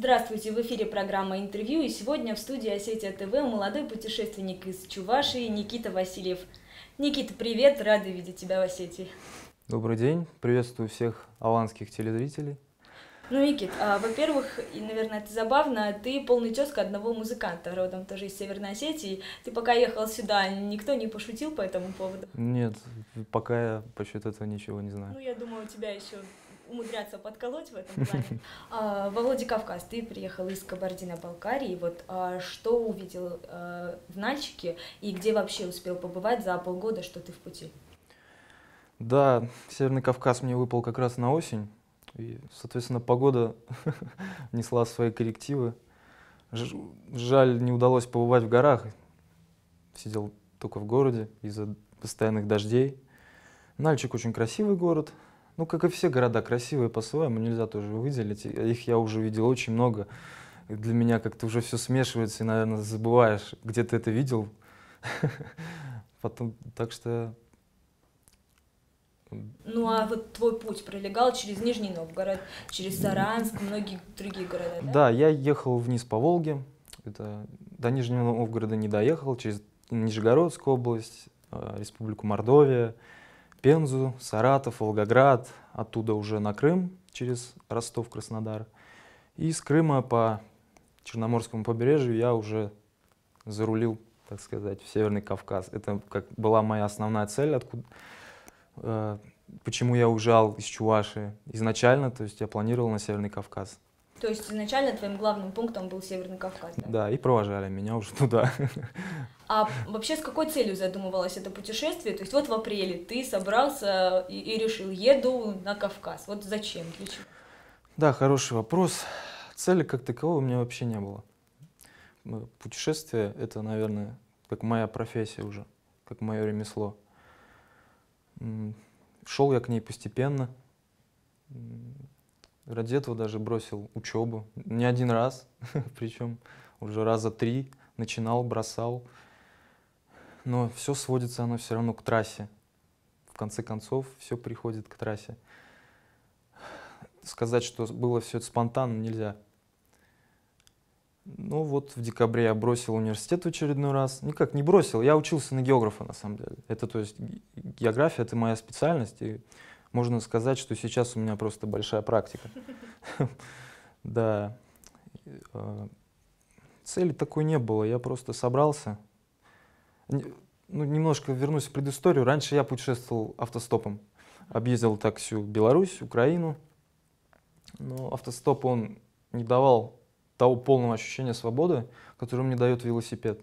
Здравствуйте, в эфире программа «Интервью», и сегодня в студии Осетия ТВ молодой путешественник из Чувашии Никита Васильев. Никита, привет, рады видеть тебя в Осетии. Добрый день, приветствую всех аланских телезрителей. Ну, Никит, во-первых, и, наверное, это забавно, ты полный тезка одного музыканта, родом тоже из Северной Осетии. Ты пока ехал сюда, никто не пошутил по этому поводу? Нет, пока я по счету этого ничего не знаю. Ну, я думаю, тебя еще умудряться подколоть в этом плане. Во Владикавказ ты приехал из Кабардино-Балкарии. Что увидел в Нальчике и где вообще успел побывать за полгода, что ты в пути? Да, Северный Кавказ мне выпал как раз на осень, и, соответственно, погода несла свои коррективы. Жаль, не удалось побывать в горах, сидел только в городе из-за постоянных дождей. Нальчик очень красивый город, ну, как и все города, красивые по-своему, нельзя тоже выделить. Их я уже видел очень много. И для меня как-то уже все смешивается, и, наверное, забываешь, где ты это видел. Потом, так что... Ну, а вот твой путь пролегал через Нижний Новгород, через Саранск, многие другие города, да? Да, я ехал вниз по Волге. Это, до Нижнего Новгорода не доехал, через Нижегородскую область, Республику Мордовия, Пензу, Саратов, Волгоград, оттуда уже на Крым, через Ростов, Краснодар. И с Крыма по Черноморскому побережью я уже зарулил, так сказать, в Северный Кавказ. Это как была моя основная цель, почему я уезжал из Чувашии изначально, то есть я планировал на Северный Кавказ. То есть изначально твоим главным пунктом был Северный Кавказ, да? Да, и провожали меня уже туда. А вообще с какой целью задумывалось это путешествие? То есть вот в апреле ты собрался и решил, еду на Кавказ. Вот зачем, для чего? Да, хороший вопрос. Цели как таковой у меня вообще не было. Путешествие — это, наверное, как моя профессия уже, как мое ремесло. Шел я к ней постепенно. Ради этого даже бросил учебу. Не один раз, причем уже раза 3 начинал, бросал. Но все сводится оно все равно к трассе. В конце концов, все приходит к трассе. Сказать, что было все это спонтанно, нельзя. Ну вот в декабре я бросил университет в очередной раз. Никак не бросил, я учился на географа на самом деле. Это, то есть, география — это моя специальность, и можно сказать, что сейчас у меня просто большая практика. Да. Цели такой не было, я просто собрался. Ну, немножко вернусь в предысторию. Раньше я путешествовал автостопом. Объездил так всю Беларусь, Украину. Но автостоп, он не давал того полного ощущения свободы, которое мне дает велосипед.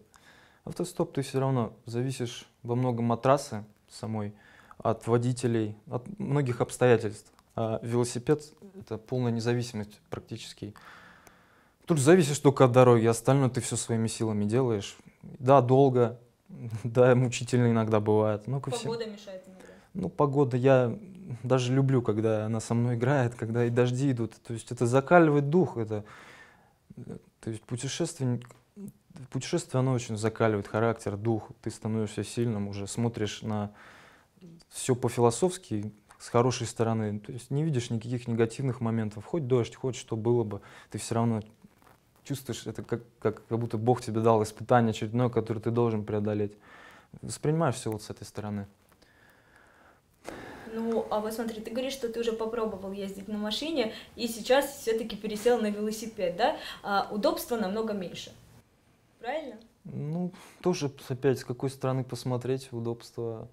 Автостоп, ты все равно зависишь во многом от трассы самой, от водителей, от многих обстоятельств. А велосипед — это полная независимость практически. Тут зависишь только от дороги, остальное ты все своими силами делаешь. Да, долго, да, мучительно иногда бывает. Но Погода мешает иногда. Ну, погода, я даже люблю, когда она со мной играет, когда и дожди идут. То есть это закаливает дух. То есть путешествие, оно очень закаливает характер, дух. Ты становишься сильным, уже смотришь на все по-философски, с хорошей стороны. То есть не видишь никаких негативных моментов. Хоть дождь, хоть что было бы, ты все равно чувствуешь, это как будто Бог тебе дал испытание очередное, которое ты должен преодолеть. Воспринимаешь все вот с этой стороны. Ну, а вот смотри, ты говоришь, что ты уже попробовал ездить на машине, и сейчас все-таки пересел на велосипед, да? Удобства намного меньше. Правильно? Ну, тоже опять с какой стороны посмотреть удобство.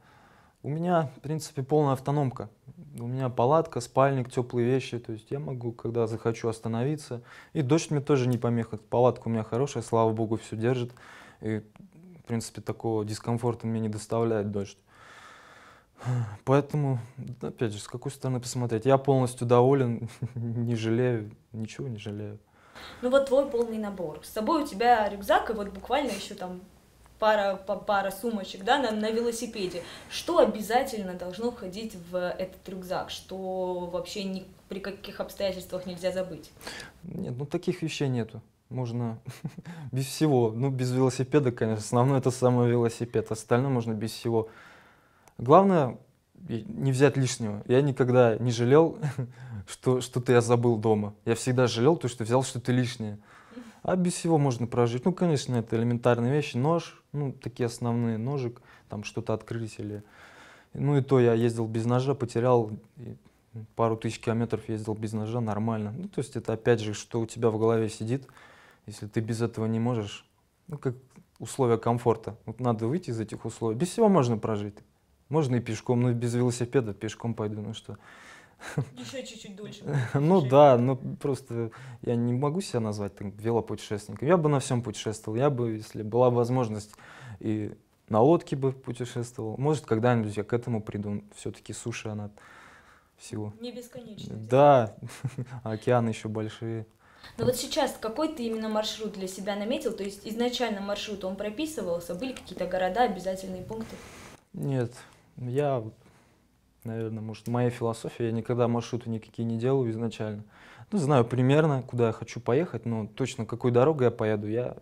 У меня, в принципе, полная автономка. У меня палатка, спальник, теплые вещи. То есть я могу, когда захочу, остановиться. И дождь мне тоже не помеха. Палатка у меня хорошая, слава богу, все держит. И, в принципе, такого дискомфорта мне не доставляет дождь. Поэтому, опять же, с какой стороны посмотреть. Я полностью доволен, не жалею, ничего не жалею. Ну вот твой полный набор. С собой у тебя рюкзак и вот буквально еще там пара сумочек, да, на велосипеде. Что обязательно должно входить в этот рюкзак? Что вообще ни при каких обстоятельствах нельзя забыть? Нет, ну таких вещей нету. Можно без всего. Ну, без велосипеда, конечно. Основное — это самый велосипед. Остальное можно без всего. Главное, и не взять лишнего. Я никогда не жалел, что-то я забыл дома. Я всегда жалел то, что взял что-то лишнее. А без всего можно прожить. Ну, конечно, это элементарные вещи. Нож, ну, такие основные, ножик, там что-то открыть или... Ну, и то я ездил без ножа, потерял, и пару тысяч километров ездил без ножа, нормально. Ну, то есть это, опять же, что у тебя в голове сидит, если ты без этого не можешь. Ну, как условия комфорта. Вот надо выйти из этих условий. Без всего можно прожить. Можно и пешком, но без велосипеда пешком пойду, ну что. Еще чуть-чуть дольше. Ну да, но просто я не могу себя назвать так, велопутешественником. Я бы на всем путешествовал. Я бы, если была возможность, и на лодке бы путешествовал. Может, когда-нибудь я к этому приду. Все-таки суша, она всего. Не бесконечно. Да, океаны еще большие. Но вот сейчас какой ты именно маршрут для себя наметил? То есть изначально маршрут, он прописывался? Были какие-то города, обязательные пункты? Нет, я, наверное, может, моя философия, я никогда маршруты никакие не делаю изначально. Ну, знаю примерно, куда я хочу поехать, но точно какой дорогой я поеду, я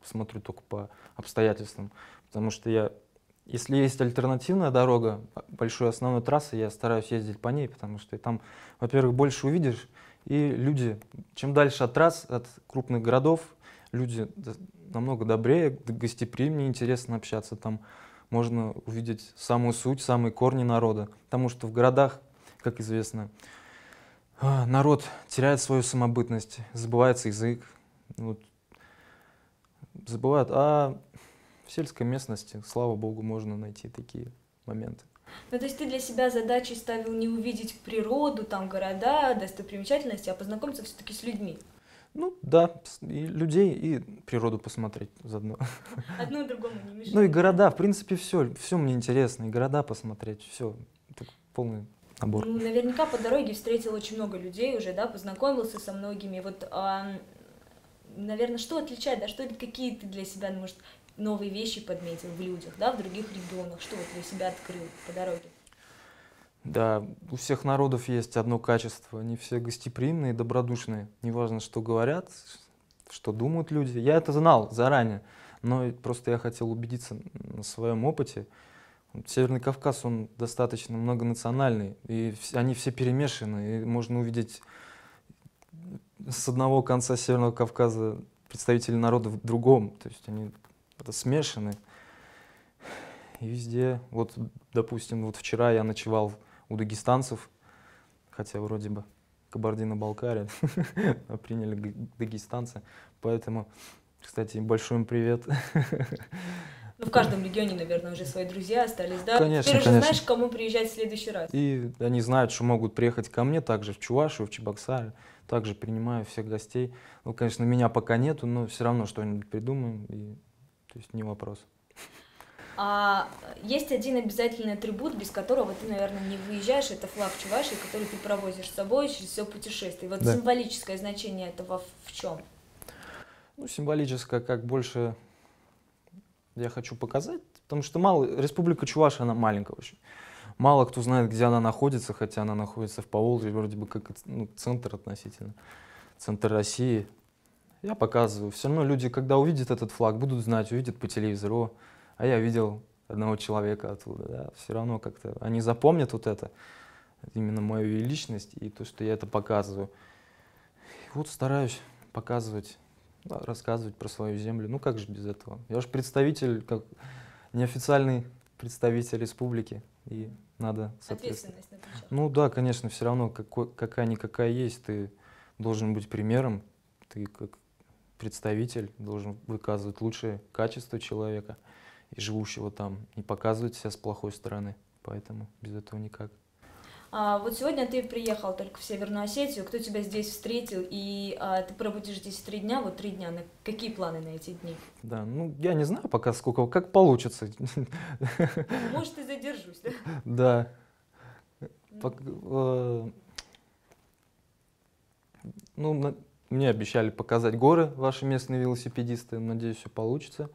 смотрю только по обстоятельствам. Потому что если есть альтернативная дорога, большой основной трассы, я стараюсь ездить по ней, потому что там, во-первых, больше увидишь, и люди, чем дальше от трасс, от крупных городов, люди намного добрее, гостеприимнее, интересно общаться там. Можно увидеть самую суть, самые корни народа. Потому что в городах, как известно, народ теряет свою самобытность, забывается язык, вот, забывают. А в сельской местности, слава богу, можно найти такие моменты. Ну, то есть ты для себя задачей ставил не увидеть природу, там, города, достопримечательности, а познакомиться все-таки с людьми? Ну да, и людей, и природу посмотреть заодно. Одно другому не мешает. Ну и города, в принципе, все мне интересно, и города посмотреть, все, полный набор. Ну, наверняка по дороге встретил очень много людей уже, да, познакомился со многими. Вот, наверное, что отличает, да, какие ты для себя, может, новые вещи подметил в людях, да, в других регионах, что вот для себя открыл по дороге? Да, у всех народов есть одно качество. Они все гостеприимные, добродушные. Неважно, что говорят, что думают люди. Я это знал заранее, но просто я хотел убедиться на своем опыте. Северный Кавказ, он достаточно многонациональный, и они все перемешаны. И можно увидеть с одного конца Северного Кавказа представителей народа в другом. То есть они смешаны. И везде, вот, допустим, вот вчера я ночевал у дагестанцев, хотя вроде бы Кабардино-Балкария, а приняли дагестанцы. Поэтому, кстати, большой им привет. Ну, в каждом регионе, наверное, уже свои друзья остались, да? Конечно, Теперь уже конечно. знаешь, к кому приезжать в следующий раз. И они знают, что могут приехать ко мне, также в Чувашию, в Чебоксары. Также принимаю всех гостей. Ну, конечно, меня пока нету, но все равно что-нибудь придумаем. И, то есть не вопрос. А есть один обязательный атрибут, без которого ты, наверное, не выезжаешь, это флаг Чувашии, который ты провозишь с собой через все путешествие. Вот Да. символическое значение этого в чем? Ну, символическое, как больше я хочу показать, потому что Республика Чувашия, она маленькая очень. Мало кто знает, где она находится, хотя она находится в Поволжье, вроде бы как центр относительно, центр России. Я показываю. Все равно люди, когда увидят этот флаг, будут знать, увидят по телевизору. А я видел одного человека оттуда, да, все равно как-то они запомнят вот это, именно мою личность и то, что я это показываю. И вот стараюсь показывать, да, рассказывать про свою землю. Ну как же без этого? Я же представитель, как неофициальный представитель республики, и надо, соответственно. Ответственность на плечах. Ну да, конечно, все равно какая-никакая есть, ты должен быть примером, ты как представитель должен выказывать лучшие качества человека и живущего там, не показывать себя с плохой стороны, поэтому без этого никак. Вот сегодня ты приехал только в Северную Осетию, кто тебя здесь встретил, и ты проводишь здесь 3 дня, вот 3 дня, какие планы на эти дни? Да, ну я не знаю пока сколько, как получится. Может, и задержусь, да? Да. Ну, мне обещали показать горы ваши местные велосипедисты, надеюсь, все получится.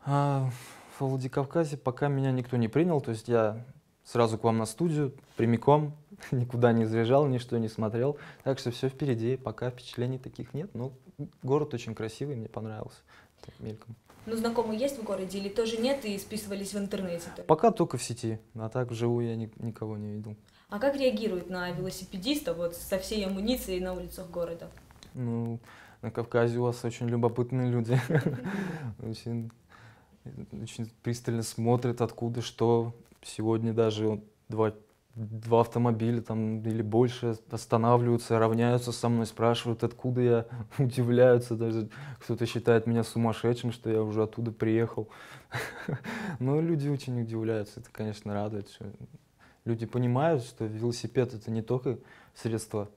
А в Владикавказе пока меня никто не принял, то есть я сразу к вам на студию, прямиком, никуда не заезжал, ничто не смотрел. Так что все впереди, пока впечатлений таких нет, но город очень красивый, мне понравился. Так, мельком. Ну, знакомые есть в городе или тоже нет и списывались в интернете только? Пока только в сети, а так вживую я никого не видел. А как реагируют на велосипедиста вот со всей амуницией на улицах города? Ну, на Кавказе у вас очень любопытные люди. Очень, очень пристально смотрят, откуда что. Сегодня даже вот два автомобиля там или больше останавливаются, равняются со мной, спрашивают, откуда я, удивляются даже. Кто-то считает меня сумасшедшим, что я уже оттуда приехал. Но люди очень удивляются, это, конечно, радует. Что люди понимают, что велосипед — это не только средство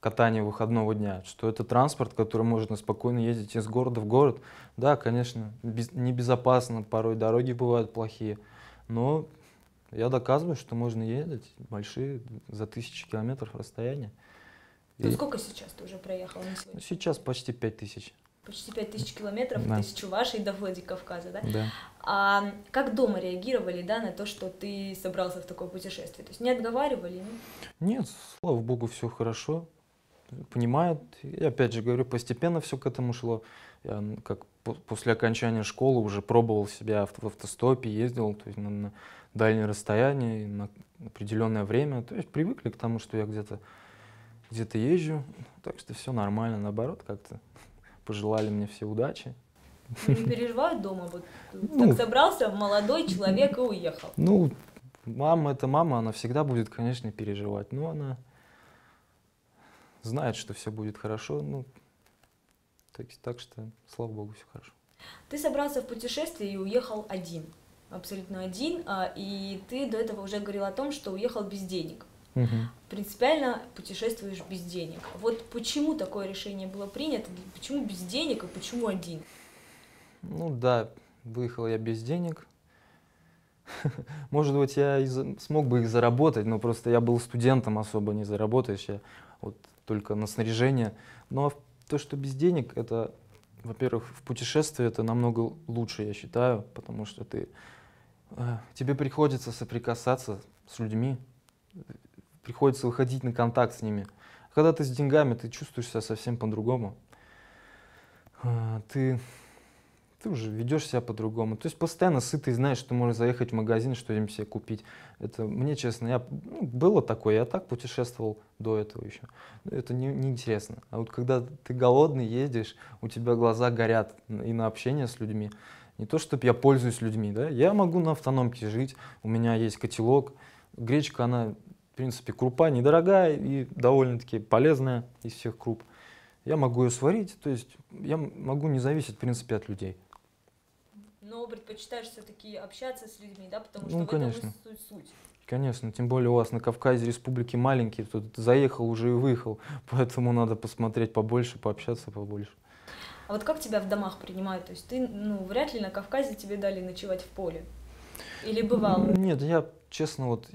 катания выходного дня, что это транспорт, который можно спокойно ездить из города в город. Да, конечно, небезопасно, порой дороги бывают плохие, но я доказываю, что можно ездить большие, за 1000 километров расстояния. Ну, сколько сейчас ты уже проехал на сегодня? Сейчас почти 5000. Почти 5000 километров, Да. 1000 вашей до Владикавказа, да? Да. А как дома реагировали, да, на то, что ты собрался в такое путешествие? То есть не отговаривали? Нет, слава богу, все хорошо. Понимают. И опять же говорю, постепенно все к этому шло. Я как после окончания школы уже пробовал себя в автостопе, ездил, то есть на дальние расстояния, на определенное время. То есть привыкли к тому, что я где-то езжу, так что все нормально. Наоборот, как-то пожелали мне все удачи. Не переживают дома? Вот Ну, так собрался молодой человек и уехал. Ну, мама — это мама, она всегда будет, конечно, переживать, но она знает, что все будет хорошо, ну, так что, слава богу, все хорошо. Ты собрался в путешествие и уехал один, абсолютно один, и ты до этого уже говорил о том, что уехал без денег. Мгм. Принципиально путешествуешь без денег. Вот почему такое решение было принято, почему без денег и почему один? Ну да, выехал я без денег. Может быть, я смог бы их заработать, но просто я был студентом, особо не заработаешь, я вот только на снаряжение. Но то, что без денег, это, во-первых, в путешествии это намного лучше, я считаю, потому что тебе приходится соприкасаться с людьми, приходится выходить на контакт с ними. Когда ты с деньгами, ты чувствуешь себя совсем по-другому. Ты уже ведешь себя по-другому. То есть постоянно сытый, знаешь, что можешь заехать в магазин, что-нибудь себе купить. Это мне, честно, было такое, я так путешествовал до этого еще. Это не интересно. А вот когда ты голодный, едешь, у тебя глаза горят и на общение с людьми. Не то, чтобы я пользуюсь людьми, да, я могу на автономке жить, у меня есть котелок, гречка, она, в принципе, крупа недорогая и довольно-таки полезная из всех круп. Я могу ее сварить, то есть я могу не зависеть, в принципе, от людей. Но предпочитаешь все-таки общаться с людьми, да, потому Ну, что в этом конечно. и суть. Конечно, тем более у вас на Кавказе республики маленькие, тут заехал уже и выехал, поэтому надо посмотреть побольше, пообщаться побольше. А вот как тебя в домах принимают? То есть ты, вряд ли на Кавказе тебе дали ночевать в поле? Или бывало? Нет, я, честно, вот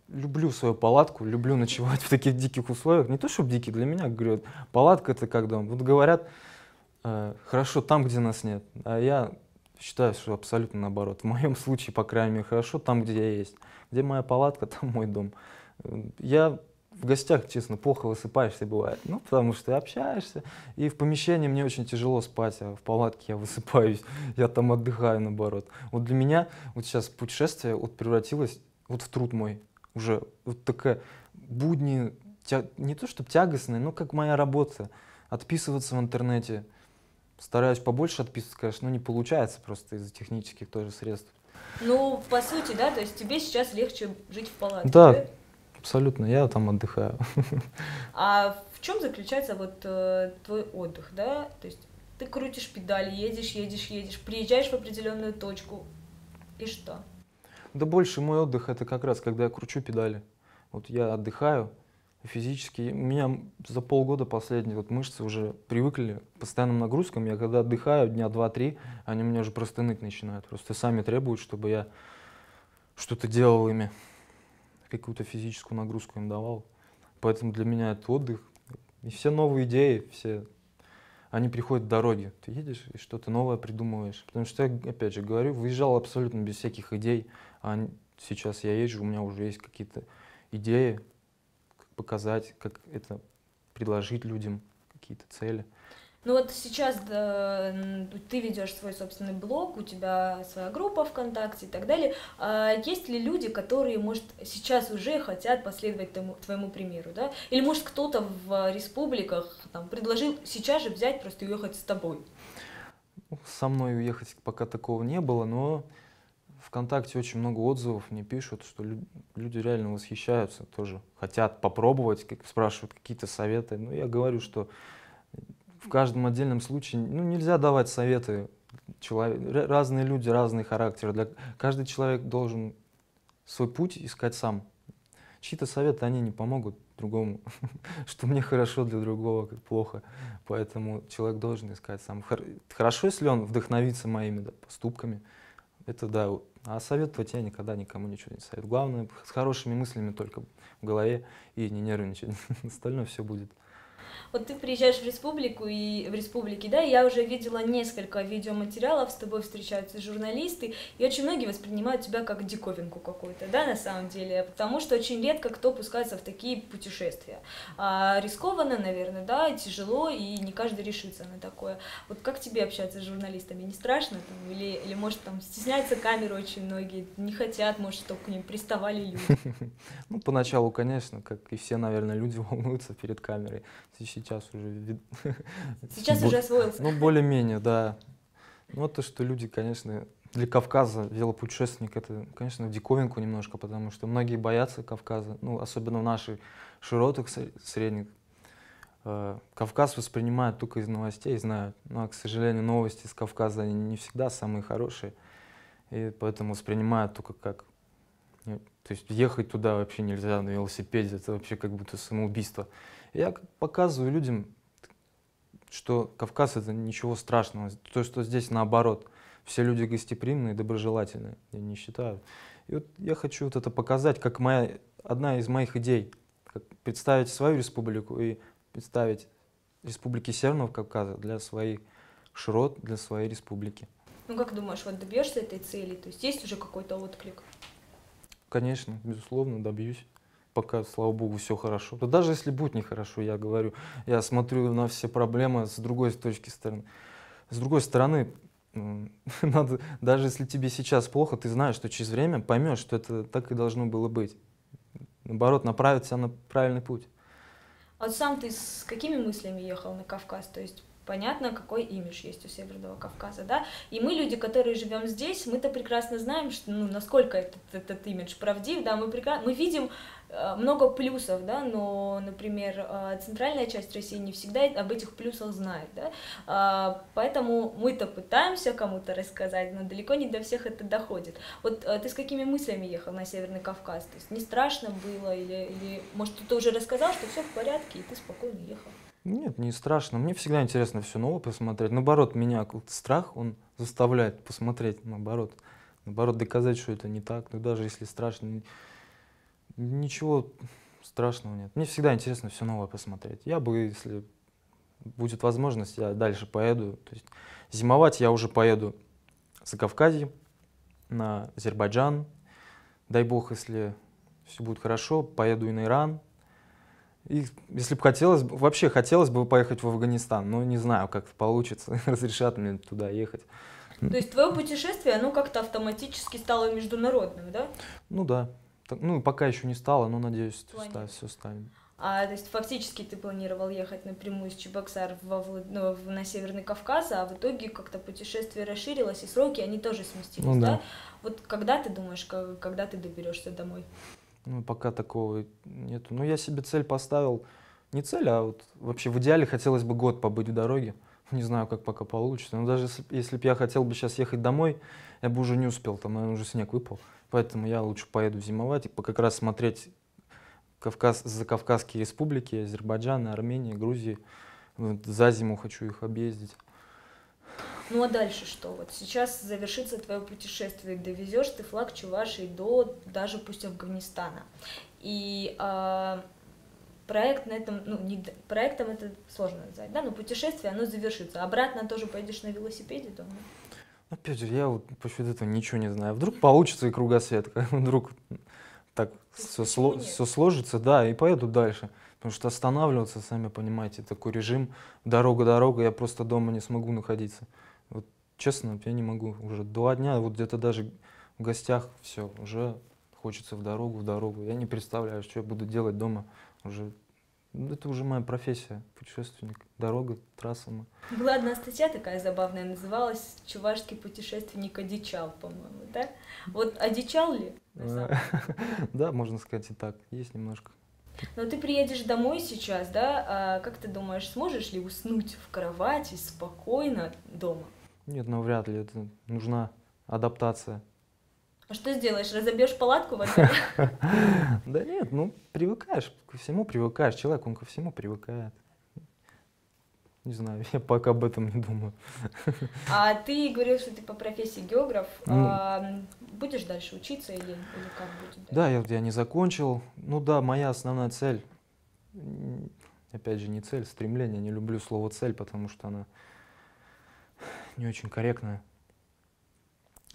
люблю свою палатку, люблю ночевать в таких диких условиях. Не то, чтобы дикие, для меня, говорю, палатка — это как дом. Вот говорят, хорошо там, где нас нет, а я считаю, что абсолютно наоборот. В моем случае, по крайней мере, хорошо там, где я есть. Где моя палатка, там мой дом. Я в гостях, честно, плохо высыпаешься бывает. Ну, потому что ты общаешься, и в помещении мне очень тяжело спать, а в палатке я высыпаюсь, я там отдыхаю, наоборот. Вот для меня вот сейчас путешествие вот превратилось вот в труд мой. Уже вот такая будни, не то чтобы тягостная, но как моя работа. Отписываться в интернете. Стараюсь побольше отписываться, конечно, но не получается просто из-за технических тоже средств. Ну, по сути, да, то есть тебе сейчас легче жить в палатке, Да, абсолютно, я там отдыхаю. А в чем заключается вот твой отдых, да? То есть ты крутишь педали, едешь, приезжаешь в определенную точку, и что? Да больше мой отдых — это как раз, когда я кручу педали. Вот я отдыхаю физически. У меня за полгода последние вот мышцы уже привыкли к постоянным нагрузкам. Я когда отдыхаю дня 2-3, они меня уже просто ныть начинают. Просто сами требуют, чтобы я что-то делал ими, какую-то физическую нагрузку им давал. Поэтому для меня это отдых. И все новые идеи, они приходят в дороге. Ты едешь и что-то новое придумываешь. Потому что я, опять же говорю, выезжал абсолютно без всяких идей. А сейчас я езжу, у меня уже есть какие-то идеи, как показать, как это предложить людям, какие-то цели. Ну вот сейчас ты ведешь свой собственный блог, у тебя своя группа ВКонтакте и так далее. А есть ли люди, которые, может, сейчас уже хотят последовать твоему примеру, да? Или, может, кто-то в республиках там, предложил сейчас же взять, просто и уехать с тобой? Ну, со мной уехать пока такого не было, но ВКонтакте очень много отзывов, мне пишут, что люди реально восхищаются, тоже хотят попробовать, спрашивают какие-то советы. Но я говорю, что в каждом отдельном случае нельзя давать советы. Разные люди, разный характер. Каждый человек должен свой путь искать сам. Чьи-то советы, они не помогут другому, что мне хорошо, для другого как плохо. Поэтому человек должен искать сам. Хорошо, если он вдохновится моими, да, поступками. Это да. А советовать я никогда никому ничего не советую. Главное, с хорошими мыслями только в голове и не нервничать. Остальное все будет. Вот ты приезжаешь в республику и в республике, да, и я уже видела несколько видеоматериалов, с тобой встречаются журналисты, и очень многие воспринимают тебя как диковинку какую-то, да, на самом деле, потому что очень редко кто пускается в такие путешествия. Рискованно, наверное, да, тяжело, и не каждый решится на такое. Вот как тебе общаться с журналистами? Не страшно там, или может там стесняются камеры очень многие, не хотят, может, чтобы к ним приставали люди? Ну, поначалу, конечно, как и все, наверное, люди волнуются перед камерой. Сейчас уже... Сейчас уже освоился. Ну, более-менее, да. Ну, то, что люди, конечно, для Кавказа велопутешественник, это, конечно, в диковинку немножко, потому что многие боятся Кавказа, ну, особенно в наших широтах средних. Кавказ воспринимают только из новостей, знают. Ну, а, к сожалению, новости из Кавказа, они не всегда самые хорошие, и поэтому воспринимают только как... То есть ехать туда вообще нельзя на велосипеде, это вообще как будто самоубийство. Я показываю людям, что Кавказ — это ничего страшного, то, что здесь наоборот. Все люди гостеприимные, доброжелательные, я не считаю. И вот я хочу вот это показать, как одна из моих идей, как представить свою республику и представить республики Северного Кавказа для своих широт, для своей республики. Ну, как думаешь, вот добьешься этой цели? То есть есть уже какой-то отклик? Конечно, безусловно, добьюсь. Пока, слава богу, все хорошо. Да даже если будет нехорошо, я говорю, я смотрю на все проблемы с другой точки стороны. С другой стороны, надо, даже если тебе сейчас плохо, ты знаешь, что через время поймешь, что это так и должно было быть. Наоборот, направить тебя на правильный путь. А вот сам ты с какими мыслями ехал на Кавказ? То есть понятно, какой имидж есть у Северного Кавказа, да? И мы, люди, которые живем здесь, мы-то прекрасно знаем, что, ну, насколько этот имидж правдив, да, мы видим много плюсов, да, но, например, центральная часть России не всегда об этих плюсах знает, да, поэтому мы-то пытаемся кому-то рассказать, но далеко не до всех это доходит. Вот ты с какими мыслями ехал на Северный Кавказ? То есть не страшно было или может, ты уже рассказал, что все в порядке, и ты спокойно ехал? Нет, не страшно. Мне всегда интересно все новое посмотреть. Наоборот, меня страх, он заставляет посмотреть, наоборот. Наоборот, доказать, что это не так. Ну, даже если страшно, ничего страшного нет. Мне всегда интересно все новое посмотреть. Я бы, если будет возможность, я дальше поеду. То есть зимовать я уже поеду в Закавказье, на Азербайджан. Дай бог, если все будет хорошо, поеду и на Иран. И если бы вообще хотелось бы поехать в Афганистан, но не знаю, как это получится, разрешат мне туда ехать. То есть твое путешествие, оно как-то автоматически стало международным, да? Ну да. Ну, пока еще не стало, но надеюсь, все станет. То есть фактически ты планировал ехать напрямую из Чебоксар на Северный Кавказ, а в итоге как-то путешествие расширилось, и сроки, они тоже сместились, ну, да? Вот когда ты думаешь, когда ты доберешься домой? Ну, пока такого нету. Ну, я себе цель поставил, не цель, а вот вообще в идеале хотелось бы год побыть в дороге. Не знаю, как пока получится. Но даже если бы я хотел бы сейчас ехать домой, я бы уже не успел, там, наверное, уже снег выпал. Поэтому я лучше поеду зимовать и как раз смотреть закавказские республики, Азербайджан, Армения, Грузии. Вот за зиму хочу их объездить. Ну а дальше что? Вот сейчас завершится твое путешествие, довезешь ты флаг Чувашии до даже пусть Афганистана. И проект на этом, ну, не, проектом это сложно назвать, да, но путешествие, оно завершится. Обратно тоже поедешь на велосипеде, думаю? Опять же, я вот по счету этого ничего не знаю. Вдруг получится и кругосветка, вдруг так все сложится, да, и поеду дальше. Потому что останавливаться, сами понимаете, такой режим, дорога, я просто дома не смогу находиться. Вот честно, я не могу. Уже 2 дня, вот где-то даже в гостях, все, уже хочется в дорогу. Я не представляю, что я буду делать дома. Уже, это уже моя профессия, путешественник. Дорога, трасса. Была одна статья такая забавная, называлась «Чувашский путешественник одичал», по-моему, да? Вот одичал ли? На самом деле? Да, можно сказать и так, есть немножко. Но ты приедешь домой сейчас, да? А как ты думаешь, сможешь ли уснуть в кровати спокойно дома? Нет, ну вряд ли, это нужна адаптация. А что сделаешь? Разобьешь палатку в отеле? Да нет, ну привыкаешь, ко всему привыкаешь, человек, он ко всему привыкает. Не знаю, я пока об этом не думаю. А ты говорил, что ты по профессии географ. Ну, Будешь дальше учиться или как будет? да, я не закончил. Ну да, моя основная цель, опять же, не цель, стремление. Не люблю слово цель, потому что она не очень корректная.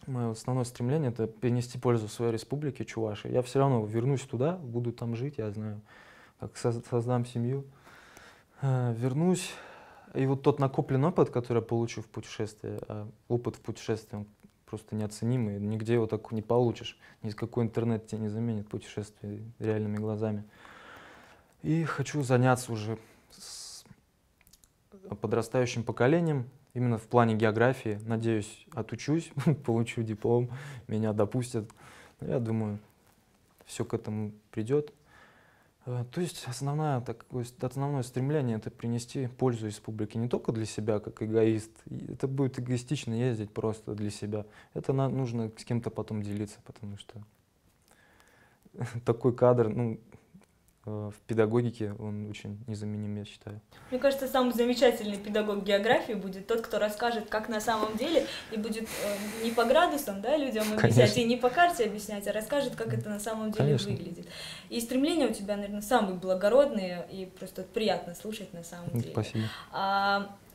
Мое основное стремление — это принести пользу своей республике Чувашии. Я все равно вернусь туда, буду там жить, я знаю, как создам семью. Вернусь, и вот тот накопленный опыт, который я получу в путешествии, опыт в путешествии, он просто неоценимый, нигде его так не получишь, ни с какой интернет тебе не заменит путешествие реальными глазами. И хочу заняться уже с подрастающим поколением, именно в плане географии. Надеюсь, отучусь, получу диплом, меня допустят. Я думаю, все к этому придет. То есть основное стремление — это принести пользу республике не только для себя, как эгоист. Это будет эгоистично ездить просто для себя. Это нужно с кем-то потом делиться, потому что такой кадр, ну, в педагогике он очень незаменим, я считаю. Мне кажется, самый замечательный педагог географии будет тот, кто расскажет, как на самом деле, и будет не по градусам, да, людям объяснять, Конечно. и не по карте объяснять, а расскажет, как это на самом деле Конечно. выглядит. И стремления у тебя, наверное, самые благородные, и просто приятно слушать на самом деле. Спасибо.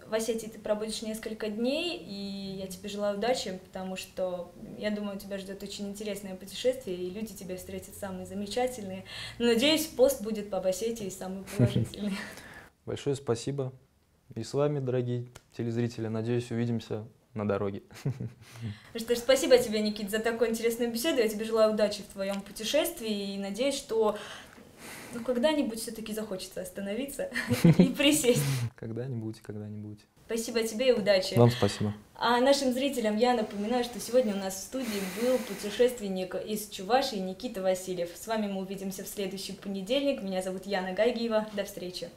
В Осетии ты пробудешь несколько дней, и я тебе желаю удачи, потому что, я думаю, тебя ждет очень интересное путешествие, и люди тебя встретят самые замечательные. Но, надеюсь, пост будет по Осетии самый положительный. Большое спасибо. И с вами, дорогие телезрители, надеюсь, увидимся на дороге. Ну что ж, спасибо тебе, Никит, за такую интересную беседу. Я тебе желаю удачи в твоем путешествии и надеюсь, что когда-нибудь все-таки захочется остановиться и присесть. Когда-нибудь. Спасибо тебе и удачи. Вам спасибо. А нашим зрителям я напоминаю, что сегодня у нас в студии был путешественник из Чувашии Никита Васильев. С вами мы увидимся в следующий понедельник. Меня зовут Яна Гайгиева. До встречи.